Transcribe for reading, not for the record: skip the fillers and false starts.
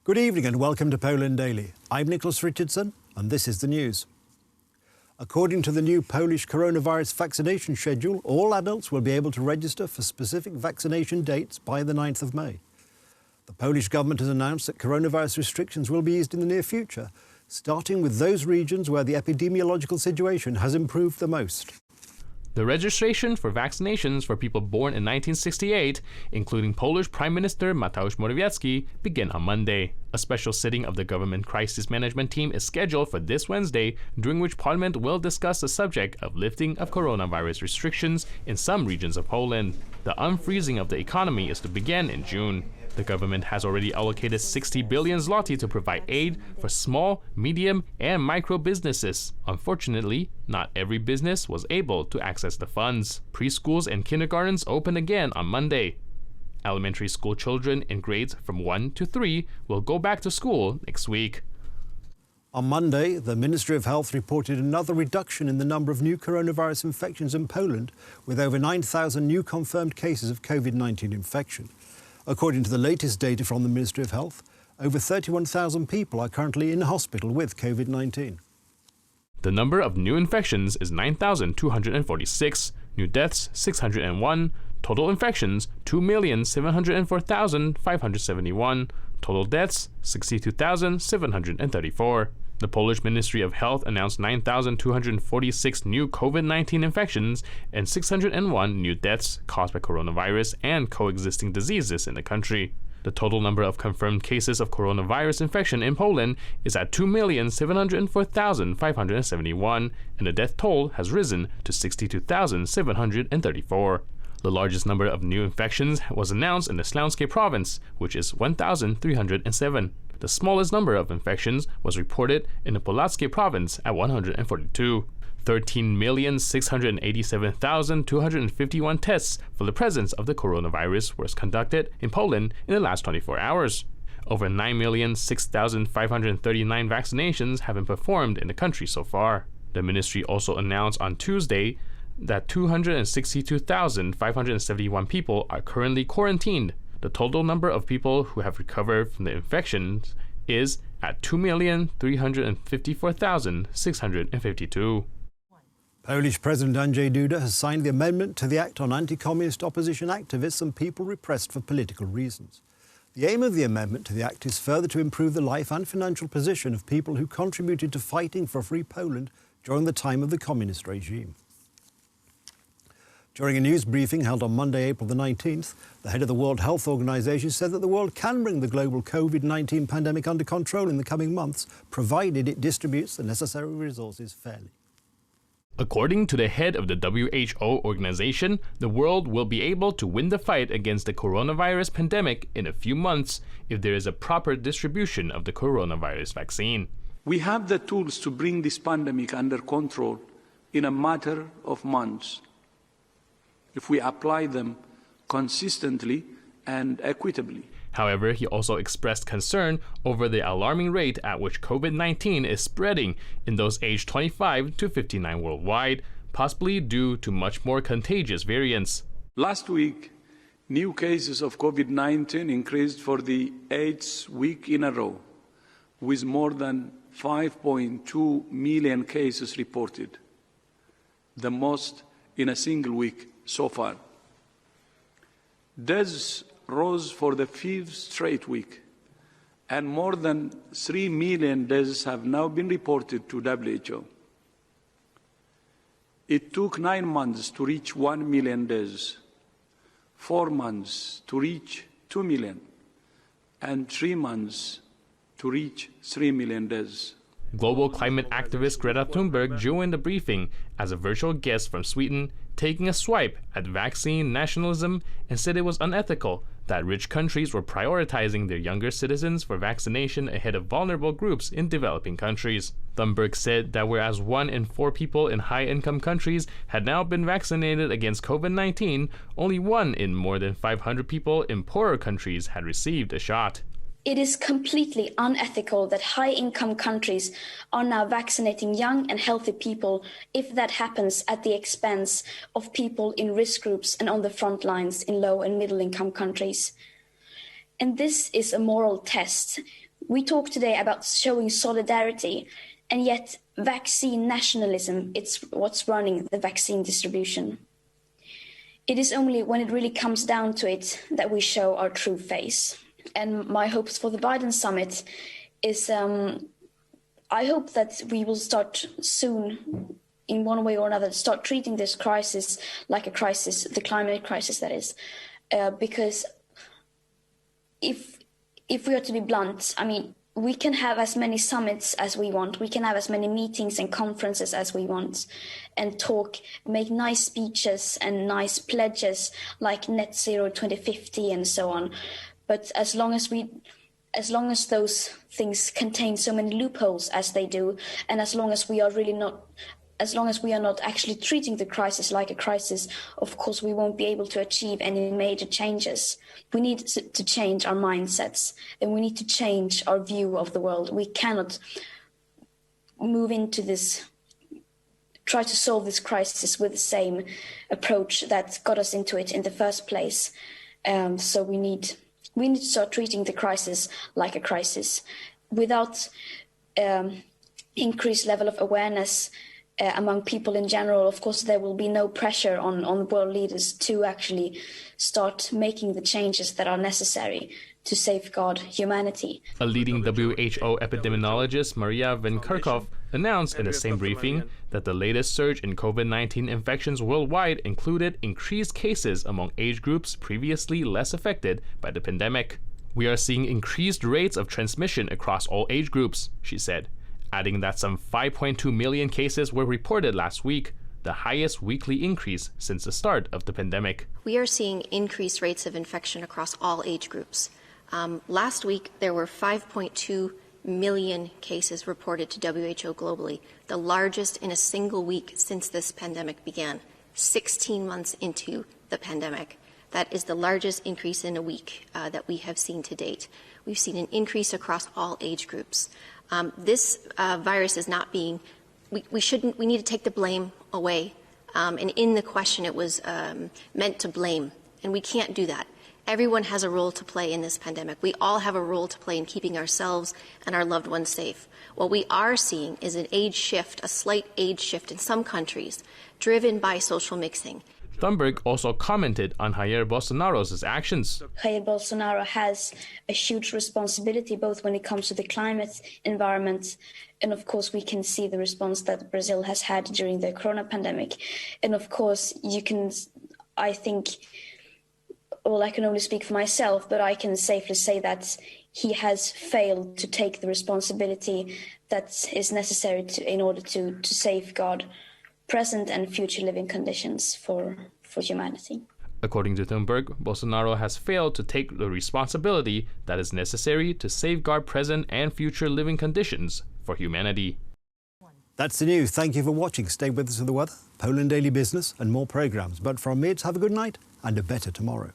Good evening and welcome to Poland Daily. I'm Nicholas Richardson and this is the news. According to the new Polish coronavirus vaccination schedule, all adults will be able to register for specific vaccination dates by the 9th of May. The Polish government has announced that coronavirus restrictions will be eased in the near future, starting with those regions where the epidemiological situation has improved the most. The registration for vaccinations for people born in 1968, including Polish Prime Minister Mateusz Morawiecki, begin on Monday. A special sitting of the government crisis management team is scheduled for this Wednesday, during which Parliament will discuss the subject of lifting of coronavirus restrictions in some regions of Poland. The unfreezing of the economy is to begin in June. The government has already allocated 60 billion zloty to provide aid for small, medium, and micro businesses. Unfortunately, not every business was able to access the funds. Preschools and kindergartens open again on Monday. Elementary school children in grades from 1 to 3 will go back to school next week. On Monday, the Ministry of Health reported another reduction in the number of new coronavirus infections in Poland, with over 9,000 new confirmed cases of COVID-19 infection. According to the latest data from the Ministry of Health, over 31,000 people are currently in hospital with COVID-19. The number of new infections is 9,246, new deaths 601, total infections 2,704,571, total deaths 62,734. The Polish Ministry of Health announced 9,246 new COVID-19 infections and 601 new deaths caused by coronavirus and coexisting diseases in the country. The total number of confirmed cases of coronavirus infection in Poland is at 2,704,571, and the death toll has risen to 62,734. The largest number of new infections was announced in the Śląskie province, which is 1,307. The smallest number of infections was reported in the Podlaskie province at 142. 13,687,251 tests for the presence of the coronavirus were conducted in Poland in the last 24 hours. Over 9,006,539 vaccinations have been performed in the country so far. The ministry also announced on Tuesday that 262,571 people are currently quarantined. The total number of people who have recovered from the infections is at 2,354,652. Polish President Andrzej Duda has signed the amendment to the Act on Anti-Communist Opposition Activists and People Repressed for Political Reasons. The aim of the amendment to the Act is further to improve the life and financial position of people who contributed to fighting for free Poland during the time of the communist regime. During a news briefing held on Monday, April the 19th, the head of the World Health Organization said that the world can bring the global COVID-19 pandemic under control in the coming months, provided it distributes the necessary resources fairly. According to the head of the WHO organization, the world will be able to win the fight against the coronavirus pandemic in a few months if there is a proper distribution of the coronavirus vaccine. We have the tools to bring this pandemic under control in a matter of months, if we apply them consistently and equitably. However, he also expressed concern over the alarming rate at which COVID-19 is spreading in those aged 25 to 59 worldwide, possibly due to much more contagious variants. Last week, new cases of COVID-19 increased for the 8th week in a row, with more than 5.2 million cases reported, the most in a single week so far. Deaths rose for the 5th straight week, and more than 3 million deaths have now been reported to WHO. It took 9 months to reach 1 million deaths, 4 months to reach 2 million, and 3 months to reach 3 million deaths. Global climate activist Greta Thunberg joined the briefing as a virtual guest from Sweden, taking a swipe at vaccine nationalism and said it was unethical that rich countries were prioritizing their younger citizens for vaccination ahead of vulnerable groups in developing countries. Thunberg said that whereas 1 in 4 people in high-income countries had now been vaccinated against COVID-19, only 1 in more than 500 people in poorer countries had received a shot. It is completely unethical that high-income countries are now vaccinating young and healthy people if that happens at the expense of people in risk groups and on the front lines in low and middle-income countries. And this is a moral test We talk today about showing solidarity, and yet vaccine nationalism, it's what's running the vaccine distribution. It is only when it really comes down to it that we show our true face. And my hopes for the Biden summit is, I hope that we will start soon, in one way or another, start treating this crisis like a crisis, the climate crisis that is, because if we are to be blunt, I mean, we can have as many summits as we want, we can have as many meetings and conferences as we want, and talk, make nice speeches and nice pledges like net zero 2050 and so on. But as long as those things contain so many loopholes as they do, and as long as we are not actually treating the crisis like a crisis, of course we won't be able to achieve any major changes. We need to change our mindsets, and we need to change our view of the world. We cannot move into this, try to solve this crisis with the same approach that got us into it in the first place. So we need to start treating the crisis like a crisis. Without increased level of awareness among people in general, of course, there will be no pressure on world leaders to actually start making the changes that are necessary to safeguard humanity. A leading WHO epidemiologist, Maria Van Kerkhove, announced in the same briefing that the latest surge in COVID-19 infections worldwide included increased cases among age groups previously less affected by the pandemic. "We are seeing increased rates of transmission across all age groups," she said, adding that some 5.2 million cases were reported last week, the highest weekly increase since the start of the pandemic. We are seeing increased rates of infection across all age groups. Last week, there were 5.2 million cases reported to WHO globally, the largest in a single week since this pandemic began, 16 months into the pandemic. That is the largest increase in a week that we have seen to date. We've seen an increase across all age groups. This virus is not being, we need to take the blame away. And in the question, it was meant to blame, and we can't do that. Everyone has a role to play in this pandemic. We all have a role to play in keeping ourselves and our loved ones safe. What we are seeing is an age shift, a slight age shift in some countries, driven by social mixing. Thunberg also commented on Jair Bolsonaro's actions. Jair Bolsonaro has a huge responsibility, both when it comes to the climate environment, and of course we can see the response that Brazil has had during the corona pandemic. And of course I think, well, I can only speak for myself, but I can safely say that he has failed to take the responsibility that is necessary in order to safeguard present and future living conditions for humanity. According to Thunberg, Bolsonaro has failed to take the responsibility that is necessary to safeguard present and future living conditions for humanity. That's the news. Thank you for watching. Stay with us for the weather, Poland Daily Business and more programmes. But from me, it's have a good night and a better tomorrow.